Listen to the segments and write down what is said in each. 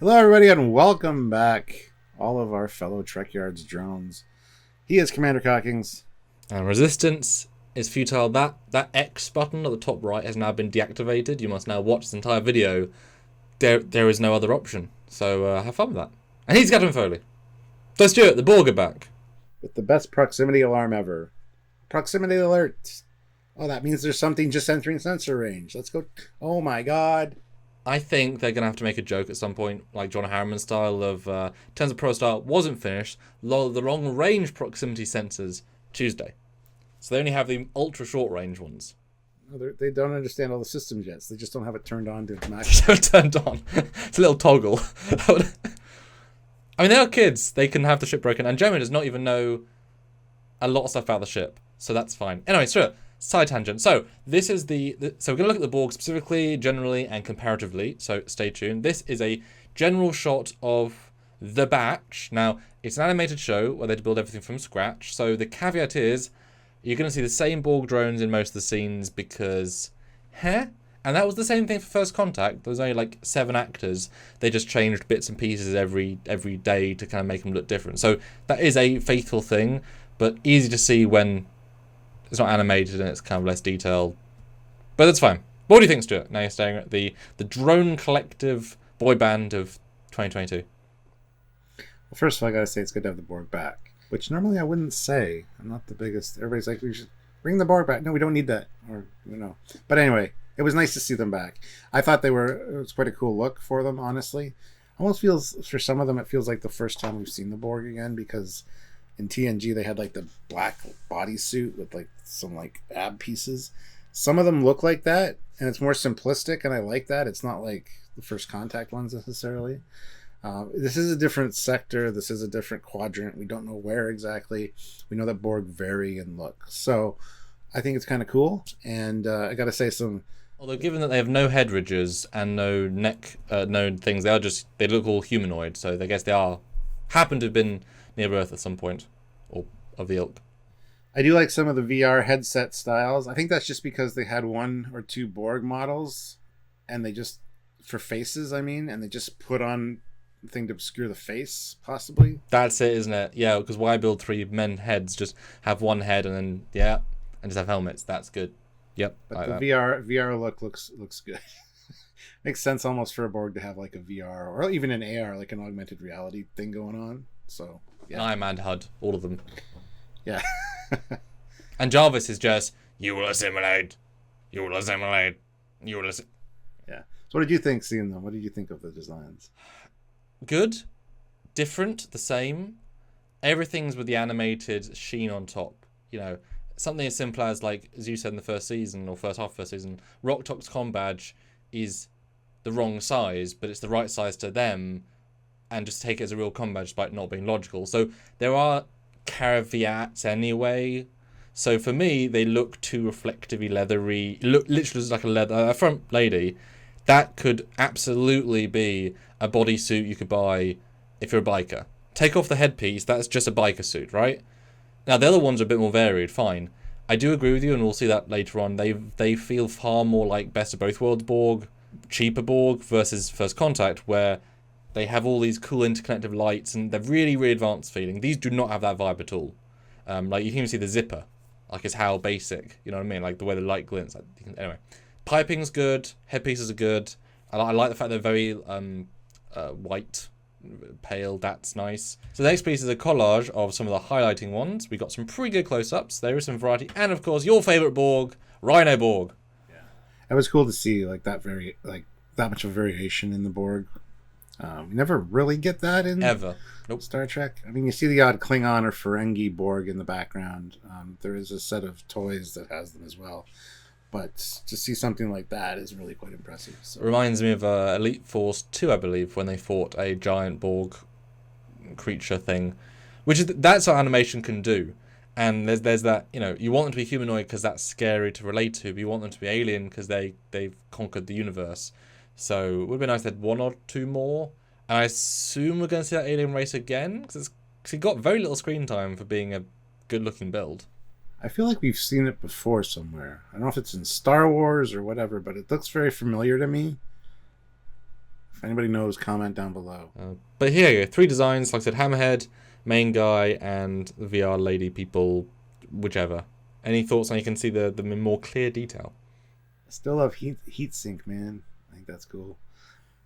Hello, everybody, and welcome back, all of our fellow Trekyards drones. He is Commander Cockings. And resistance is futile. That X button at the top right has now been deactivated. You must now watch this entire video. There is no other option. So have fun with that. And he's Captain Foley. So Stuart, the Borg are back. With the best proximity alarm ever. Proximity alert. Oh, that means there's something just entering sensor range. Let's go. Oh my god. I think they're going to have to make a joke at some point, like John Harriman style of Turns of Pro Star wasn't finished. The long range proximity sensors Tuesday. So they only have the ultra short range ones. No, they don't understand all the systems yet. So they just don't have it turned on to max. Just have it turned on. It's a little toggle. I mean, they are kids. They can have the ship broken. And Jeremy does not even know a lot of stuff about the ship. So that's fine. Anyway, sure. Side tangent. So this is so we're going to look at the Borg specifically, generally, and comparatively. So stay tuned. This is a general shot of the batch. Now, it's an animated show where they build everything from scratch. So the caveat is you're going to see the same Borg drones in most of the scenes because, and that was the same thing for First Contact. There was only like 7 actors. They just changed bits and pieces every day to kind of make them look different. So that is a faithful thing, but easy to see when it's not animated and it's kind of less detailed. But that's fine. What do you think, Stuart? Now you're staring at the drone collective boy band of 2022. Well, first of all, I gotta say it's good to have the Borg back. Which normally I wouldn't say. I'm not the biggest. Everybody's like, we should bring the Borg back. No, we don't need that. Or, you know. But anyway, it was nice to see them back. I thought it was quite a cool look for them, honestly. Almost feels, for some of them, it feels like the first time we've seen the Borg again because in TNG they had like the black bodysuit with like some like ab pieces. Some of them look like that, and it's more simplistic, and I like that. It's not like the First Contact ones necessarily. This is a different sector. This is a different quadrant. We don't know where exactly. We know that Borg vary in look. So I think it's kind of cool. And I got to say Although given that they have no head ridges and no neck, no things, they look all humanoid. So I guess they happen to have been near Earth at some point, or of the ilk. I do like some of the VR headset styles. I think that's just because they had 1 or 2 Borg models, and they just, for faces, and they just put on thing to obscure the face, possibly. That's it, isn't it? Yeah, because why build 3 men heads? Just have one head and then and just have helmets. That's good. Yep. But like the that. VR look looks good. Makes sense almost for a Borg to have like a VR or even an AR, like an augmented reality thing going on. So yeah. Iron Man HUD, all of them. Yeah. And Jarvis is just, you will assimilate. You will assimilate. You will assimilate. Yeah. So what did you think seeing them? What did you think of the designs? Good, different, the same. Everything's with the animated sheen on top. You know, something as simple as, like, as you said in the first season, or first half of the first season, Rok-Tok's comm badge is the wrong size, but it's the right size to them, and just take it as a real comm badge despite not being logical. So there are caveats anyway. So for me, they look too reflectively leathery. Look literally like a front lady. That could absolutely be a bodysuit you could buy if you're a biker. Take off the headpiece, that's just a biker suit, right? Now, the other ones are a bit more varied, fine. I do agree with you, and we'll see that later on. They feel far more like Best of Both Worlds Borg, cheaper Borg versus First Contact, where they have all these cool interconnected lights, and they're really, really advanced feeling. These do not have that vibe at all. Like, you can even see the zipper. Like, it's how basic, you know what I mean? Like, the way the light glints. Anyway. Piping's good, headpieces are good. I like the fact they're very white, pale, that's nice. So the next piece is a collage of some of the highlighting ones. We got some pretty good close-ups, there is some variety, and of course your favourite Borg, Rhino Borg. Yeah. It was cool to see that much of variation in the Borg. You never really get that in Ever. Nope. Star Trek. I mean, you see the odd Klingon or Ferengi Borg in the background. There is a set of toys that has them as well. But to see something like that is really quite impressive. So. It reminds me of Elite Force 2, I believe, when they fought a giant Borg creature thing. That's what animation can do. And there's that, you want them to be humanoid because that's scary to relate to, but you want them to be alien because they've conquered the universe. So it would be nice to have 1 or 2 more. And I assume we're going to see that alien race again, because it got very little screen time for being a good-looking build. I feel like we've seen it before somewhere. I don't know if it's in Star Wars or whatever, but it looks very familiar to me. If anybody knows, comment down below. But here you go. 3 designs. Like I said, Hammerhead, main guy, and the VR lady people, whichever. Any thoughts on you can see the more clear detail? Still love heat sink, man. I think that's cool.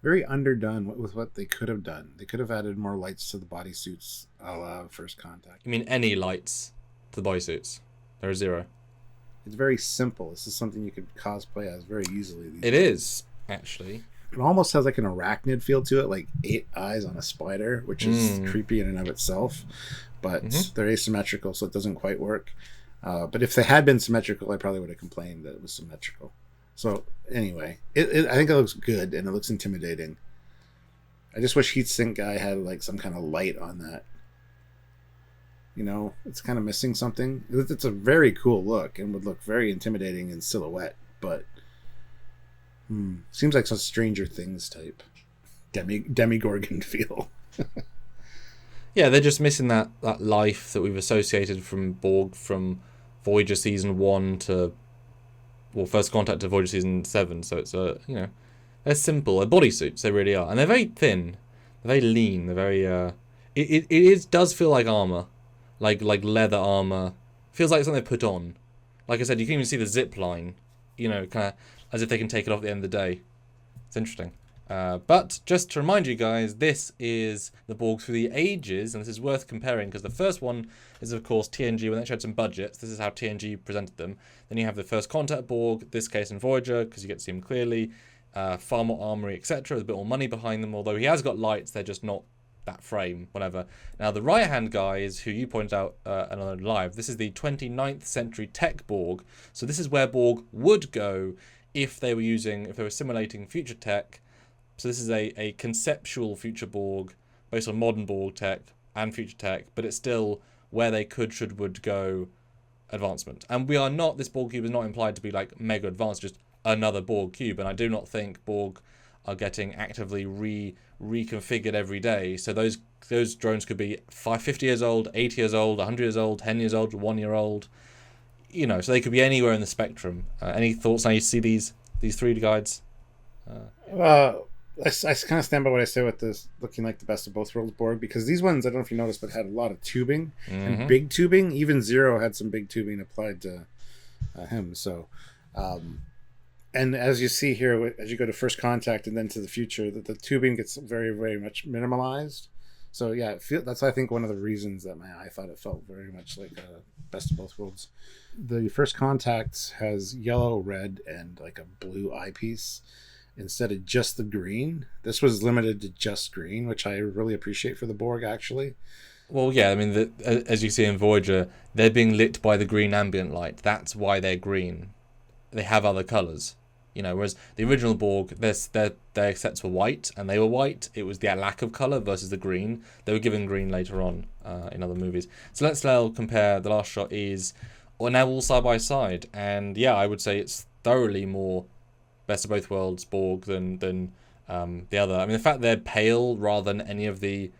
Very underdone with what they could have done. They could have added more lights to the bodysuits a la First Contact. You mean any lights to the bodysuits? There are 0. It's very simple. This is something you could cosplay as very easily. It is, actually. It almost has like an arachnid feel to it, like 8 eyes on a spider, which is creepy in and of itself. But they're asymmetrical, so it doesn't quite work. But if they had been symmetrical, I probably would have complained that it was symmetrical. So anyway, I think it looks good and it looks intimidating. I just wish Heatsink guy had like some kind of light on that. You know, it's kind of missing something. It's a very cool look and would look very intimidating in silhouette, but seems like some Stranger Things type Demigorgon feel. Yeah, they're just missing that life that we've associated from Borg from Voyager Season 1 to, well, First Contact to Voyager Season 7. So it's they're simple. They're bodysuits, they really are. And they're very thin. They're very lean. They're very, it does feel like armor. Like leather armor. Feels like something they put on. Like I said, you can even see the zip line, you know, kind of as if they can take it off at the end of the day. It's interesting. But just to remind you guys, this is the Borg through the ages, and this is worth comparing because the first one is, of course, TNG when they showed some budgets. This is how TNG presented them. Then you have the First Contact Borg, this case in Voyager, because you get to see them clearly, far more armory, etc. There's a bit more money behind them, although he has got lights, they're just not that frame, whatever. Now, the right-hand guys, who you pointed out another live, this is the 29th century tech Borg. So this is where Borg would go if they were simulating future tech. So this is a conceptual future Borg based on modern Borg tech and future tech, but it's still where they would go advancement. And we are not, this Borg cube is not implied to be like mega advanced, just another Borg cube. And I do not think Borg are getting actively reconfigured every day. So those drones could be 50 years old, 80 years old, 100 years old, 10 years old, 1 year old. You know, so they could be anywhere in the spectrum. Any thoughts now you see these 3 guides? I kind of stand by what I say with this looking like the best of both worlds Borg, because these ones, I don't know if you noticed, but had a lot of tubing and big tubing. Even Zero had some big tubing applied to him. So, and as you see here, as you go to First Contact and then to the future, the tubing gets very, very much minimalized. So yeah, that's I think one of the reasons that my eye thought it felt very much like best of both worlds. The First Contact has yellow, red, and like a blue eyepiece instead of just the green. This was limited to just green, which I really appreciate for the Borg, actually. Well, yeah, I mean, as you see in Voyager, they're being lit by the green ambient light. That's why they're green. They have other colours. You know, whereas the original Borg, their sets were white, and they were white. It was the lack of colour versus the green. They were given green later on in other movies. So let's now compare. The last shot is now all side by side. And yeah, I would say it's thoroughly more best of both worlds Borg than the other. I mean, the fact they're pale rather than any of the...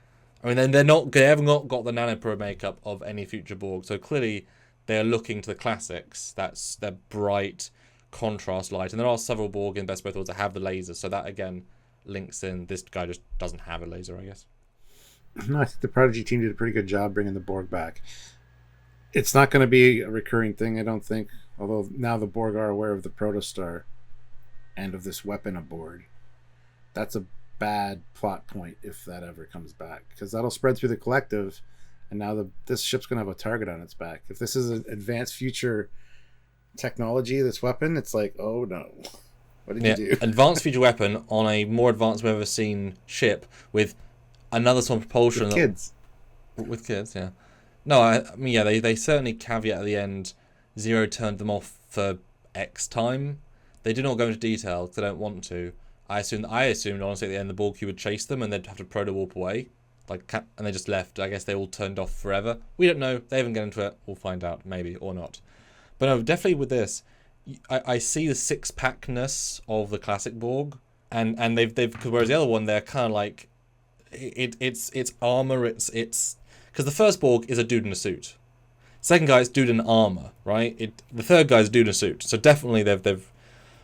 I mean, they haven't got the nanopro makeup of any future Borg. So clearly they're looking to the classics. That's their bright contrast light. And there are several Borg in best of both worlds that have the laser. So that, again, links in. This guy just doesn't have a laser, I guess. No, I think the Prodigy team did a pretty good job bringing the Borg back. It's not going to be a recurring thing, I don't think. Although now the Borg are aware of the protostar and of this weapon aboard. That's a bad plot point if that ever comes back, because that'll spread through the collective, and now this ship's going to have a target on its back. If this is an advanced future technology, this weapon, it's like, oh no. What did you do? Advanced future weapon on a more advanced we've ever seen ship with another sort of propulsion. With kids. With kids, yeah. No, I mean, yeah, they certainly caveat at the end, Zero turned them off for X time. They did not go into detail because they don't want to. I assumed honestly at the end the Borg cube would chase them and they'd have to proto-warp away. And they just left. I guess they all turned off forever. We don't know. They haven't got into it. We'll find out, maybe, or not. But no, definitely with this, I see the six-packness of the classic Borg. And they've whereas the other one, they're kind of like, it's armor, it's because the first Borg is a dude in a suit. Second guy is dude in armor, right? The third guy is dude in a suit. So definitely they've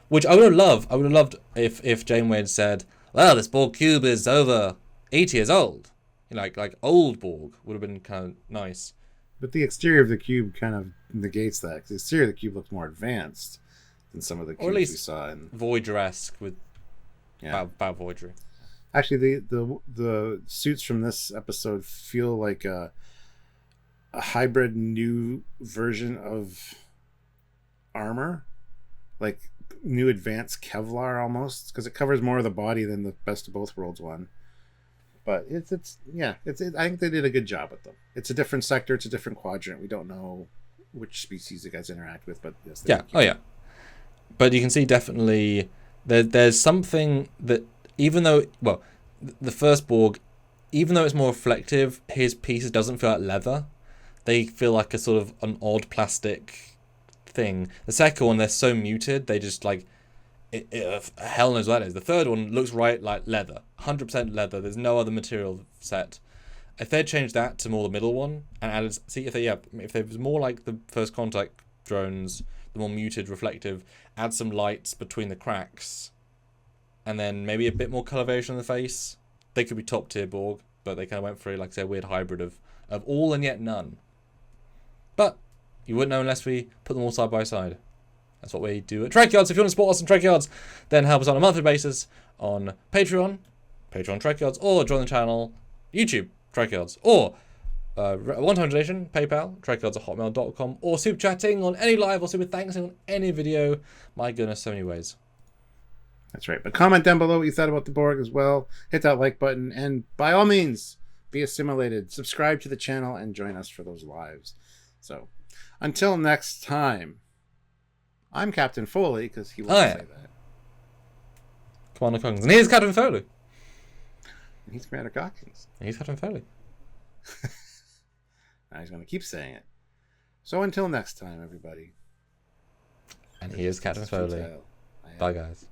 which I would have loved if Janeway had said, well, this Borg cube is over 80 years old. You know, like old Borg would have been kind of nice. But the exterior of the cube kind of negates that. 'Cause the exterior of the cube looks more advanced than some of the cubes Or at least we saw in Voyager-esque with about Voyager. Actually, the suits from this episode feel like a hybrid new version of armor, like new advanced Kevlar almost, because it covers more of the body than the Best of Both Worlds one. But it's I think they did a good job with them. It's a different sector, it's a different quadrant. We don't know which species the guys interact with, but yes, But you can see definitely there's something that even though the first Borg, even though it's more reflective, his pieces doesn't feel like leather. They feel like a sort of an odd plastic thing. The second one, they're so muted, they just like hell knows what that is. The third one looks right like leather, 100% leather. There's no other material set. If they'd changed that to more the middle one and added, if there was more like the First Contact drones, the more muted, reflective, add some lights between the cracks, and then maybe a bit more coloration on the face, they could be top tier Borg. But they kind of went for like I say, a weird hybrid of all and yet none. But you wouldn't know unless we put them all side by side. That's what we do at Trekyards. If you want to support us on Trekyards, then help us on a monthly basis on Patreon Trekyards, or join the channel, YouTube Trekyards, or one-time donation, PayPal, trekyards@hotmail.com, or super chatting on any live or super thanks on any video. My goodness, so many ways. That's right. But comment down below what you thought about the Borg as well. Hit that like button, and by all means, be assimilated. Subscribe to the channel and join us for those lives. So, until next time, I'm Captain Foley, because he won't say that. Commander Coggins. And here's Captain Foley. And he's Commander Coggins. And he's Captain Foley. Now he's going to keep saying it. So until next time, everybody. And here's Captain Foley. Bye, guys.